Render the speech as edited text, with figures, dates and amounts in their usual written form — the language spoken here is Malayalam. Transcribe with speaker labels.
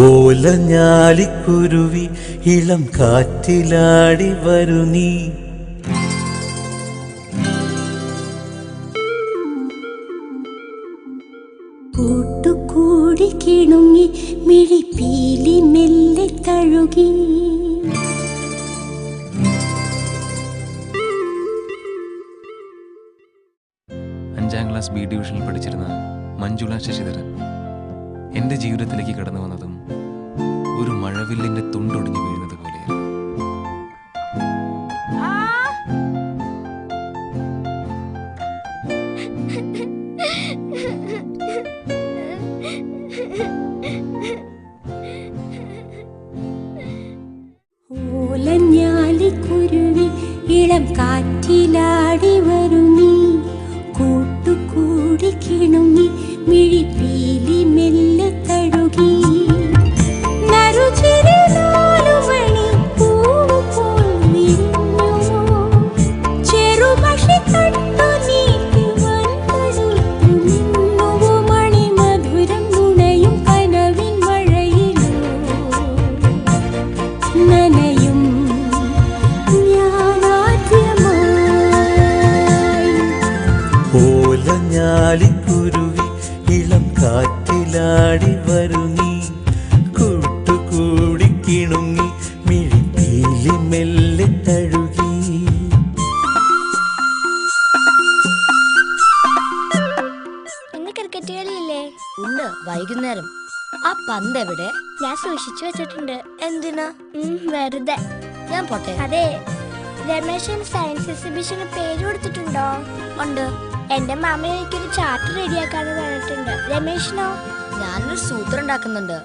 Speaker 1: ഓലഞ്ഞാലിക്കുരുവി ഇളം കാറ്റിലാടി വരു നീ.
Speaker 2: കൂട്ടുകൂടി കിണുങ്ങി മിഴിപ്പീലി മെല്ലെ തഴുകി.
Speaker 3: അഞ്ചാം ക്ലാസ് ബി ഡിവിഷനിൽ പഠിച്ചിരുന്ന മഞ്ജുള ശശിധരൻ എൻ്റെ ജീവിതത്തിലേക്ക് കടന്നു വന്നതും ഒരു മഴവില്ലിൻ്റെ തുണ്ടൊടിഞ്ഞു വീഴുന്നത് പോലെയാണ്.
Speaker 2: ഓലഞ്ഞാലിക്കുരുവി ഇളം കാറ്റിലാടി വരു നീ. കൂട്ടുകൂടി കിണുങ്ങി മിഴിപ്പീലി മെല്ലെ തഴുകി.
Speaker 1: ഓലഞ്ഞാലിക്കുരുവി ഇളം കാറ്റിലാടി വരു നീ. കൂട്ടുകൂടി കിണുങ്ങി മിഴിപ്പീലി മെല്ലെ തഴുകി.
Speaker 4: ഇന്ന് ക്രിക്കറ്റ് കളിയില്ലേ? ഉണ്ട്, വൈകുന്നേരം. ആ പന്ത് എവിടെ? ഞാൻ സൂക്ഷിച്ചു വെച്ചിട്ടുണ്ട്. എന്തിനാ? വെറുതെ. ഞാൻ പോട്ടെ. അതെ, രമേശൻ സയൻസ് എക്സിബിഷന് പേര് കൊടുത്തിട്ടുണ്ടോ? ഉണ്ട്. എന്റെ മാമ എനിക്കൊരു ചാർട്ട് റെഡിയാക്കാന്ന് പറഞ്ഞിട്ടുണ്ട്. രമേശനോ? ഞാനൊരു സൂത്രം ഉണ്ടാക്കുന്നുണ്ട്.